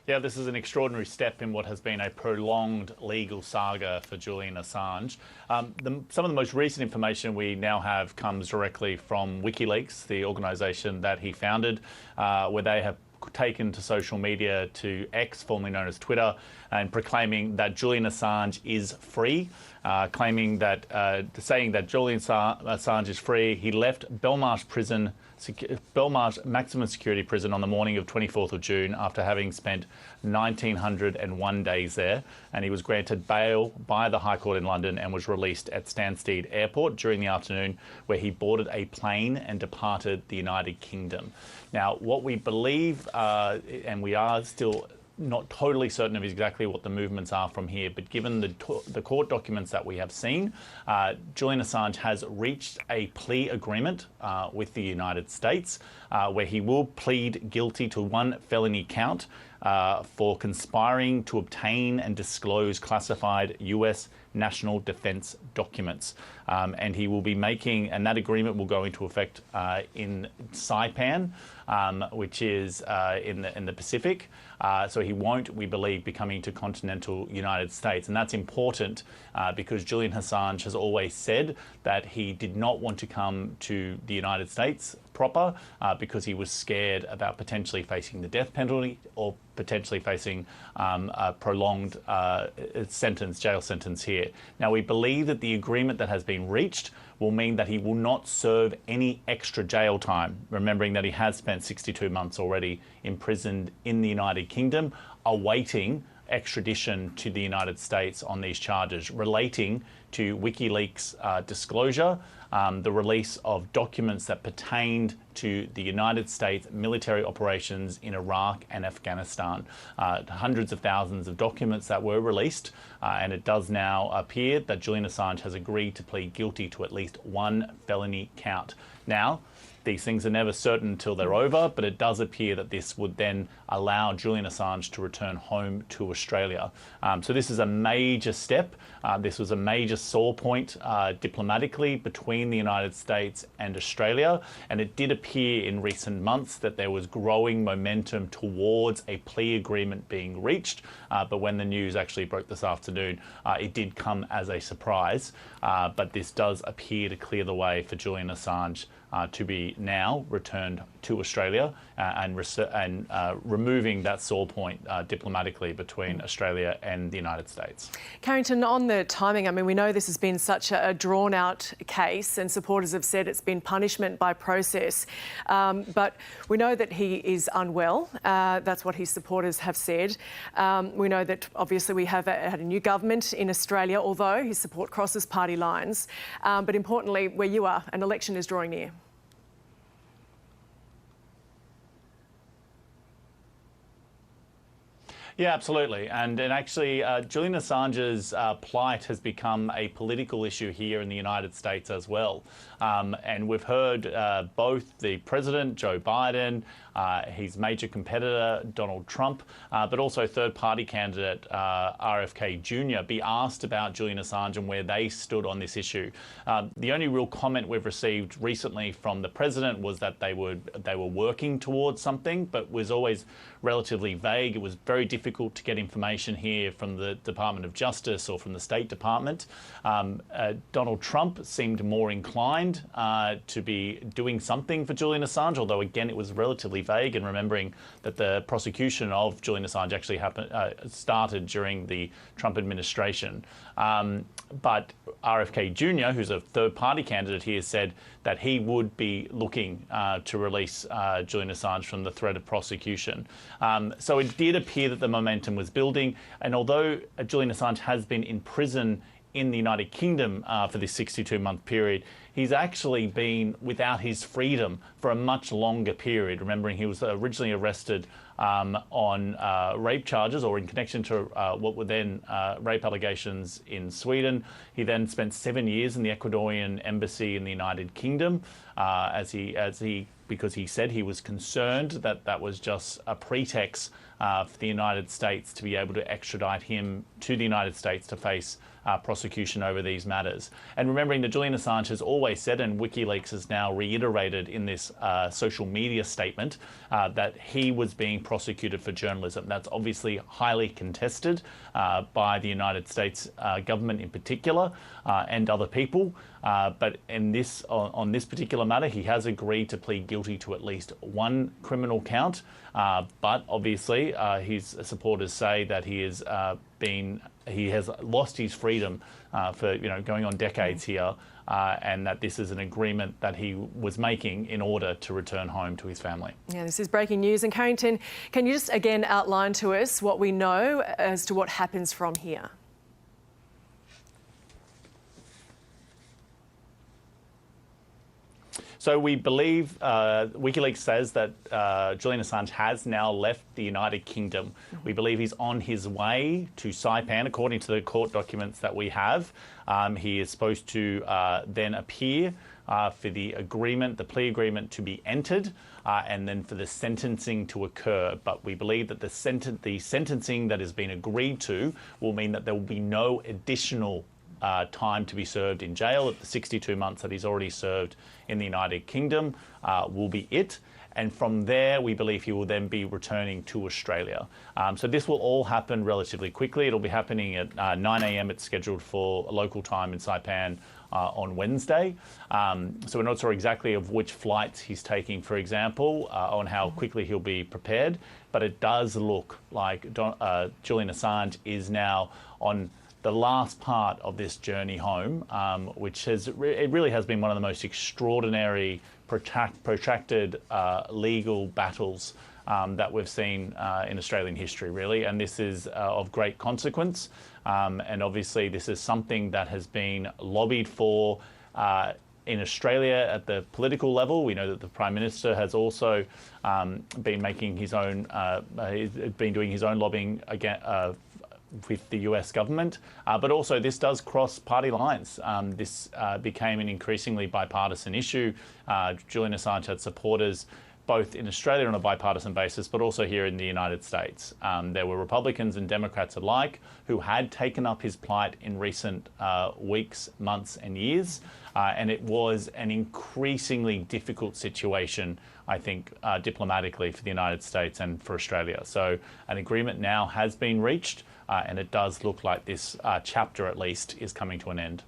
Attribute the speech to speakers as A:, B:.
A: Yeah, this is an extraordinary step in what has been a prolonged legal saga for Julian Assange. Some of the most recent information we now have comes directly from WikiLeaks, the organisation that he founded, where they have taken to social media, to X, formerly known as Twitter, and proclaiming that Julian Assange is free, saying that Julian Assange is free. He left Belmarsh maximum security prison on the morning of 24th of June after having spent 1,901 days there, and he was granted bail by the High Court in London and was released at Stansted Airport during the afternoon, where he boarded a plane and departed the United Kingdom. Now, what we believe, and we are still not totally certain of exactly what the movements are from here, but given the court documents that we have seen, Julian Assange has reached a plea agreement with the United States, where he will plead guilty to one felony count for conspiring to obtain and disclose classified US national defense documents. And he will be making, and that agreement will go into effect in Saipan, which is in the Pacific. So he won't, we believe, be coming to continental United States. And that's important because Julian Assange has always said that he did not want to come to the United States proper because he was scared about potentially facing the death penalty or potentially facing a prolonged jail sentence here. Now, we believe that the agreement that has been reached will mean that he will not serve any extra jail time, remembering that he has spent 62 months already imprisoned in the United Kingdom, awaiting extradition to the United States on these charges relating to WikiLeaks disclosure, the release of documents that pertained to the United States military operations in Iraq and Afghanistan. Hundreds of thousands of documents that were released, and it does now appear that Julian Assange has agreed to plead guilty to at least one felony count. Now, these things are never certain until they're over, but it does appear that this would then allow Julian Assange to return home to Australia. So this is a major step. This was a major sore point diplomatically between the United States and Australia, and it did appear in recent months that there was growing momentum towards a plea agreement being reached, but when the news actually broke this afternoon, it did come as a surprise. But this does appear to clear the way for Julian Assange to be now returned to Australia and removing that sore point diplomatically between Australia and the United States.
B: Carrington, on the timing, I mean, we know this has been such a drawn-out case, and supporters have said it's been punishment by process. But we know that he is unwell. That's what his supporters have said. We know that obviously we have had a new government in Australia, although his support crosses party lines. But importantly, where you are, an election is drawing near.
A: Yeah, absolutely. And actually, Julian Assange's plight has become a political issue here in the United States as well. And we've heard both the President, Joe Biden, his major competitor, Donald Trump, but also third-party candidate RFK Jr. be asked about Julian Assange and where they stood on this issue. The only real comment we've received recently from the President was that they were working towards something, but was always relatively vague. It was very difficult to get information here from the Department of Justice or from the State Department. Donald Trump seemed more inclined to be doing something for Julian Assange, although again it was relatively vague, and remembering that the prosecution of Julian Assange actually started during the Trump administration. But RFK Jr., who's a third-party candidate here, said that he would be looking to release Julian Assange from the threat of prosecution. So it did appear that the momentum was building, and although Julian Assange has been in prison in the United Kingdom for this 62-month period, he's actually been without his freedom for a much longer period. Remembering he was originally arrested on rape charges, or in connection to what were then rape allegations in Sweden. He then spent 7 years in the Ecuadorian embassy in the United Kingdom because he said he was concerned that that was just a pretext for the United States to be able to extradite him to the United States to face prosecution over these matters. And remembering that Julian Assange has always said, and WikiLeaks has now reiterated in this social media statement, that he was being prosecuted for journalism. That's obviously highly contested by the United States government in particular and other people. But in this, on this particular matter, he has agreed to plead guilty to at least one criminal count. But obviously, his supporters say that he has lost his freedom for going on decades here, and that this is an agreement that he was making in order to return home to his family.
B: Yeah, this is breaking news. And Carrington, can you just again outline to us what we know as to what happens from here?
A: So we believe, WikiLeaks says that Julian Assange has now left the United Kingdom. We believe he's on his way to Saipan, according to the court documents that we have. He is supposed to then appear for the agreement, the plea agreement to be entered, and then for the sentencing to occur. But we believe that the sentencing that has been agreed to will mean that there will be no additional time to be served in jail. At the 62 months that he's already served in the United Kingdom will be it. And from there, we believe he will then be returning to Australia. So this will all happen relatively quickly. It'll be happening at 9 a.m. It's scheduled for local time in Saipan on Wednesday. So we're not sure exactly of which flights he's taking, for example, on how quickly he'll be prepared. But it does look like Julian Assange is now on the last part of this journey home, which it really has been one of the most extraordinary, protracted legal battles that we've seen in Australian history, really. And this is of great consequence. And obviously, this is something that has been lobbied for in Australia at the political level. We know that the Prime Minister has also been making his own, been doing his own lobbying again, with the US government, but also this does cross party lines. This became an increasingly bipartisan issue. Julian Assange had supporters both in Australia on a bipartisan basis, but also here in the United States. There were Republicans and Democrats alike who had taken up his plight in recent weeks, months and years. And it was an increasingly difficult situation, I think, diplomatically for the United States and for Australia. So an agreement now has been reached, and it does look like this chapter, at least, is coming to an end.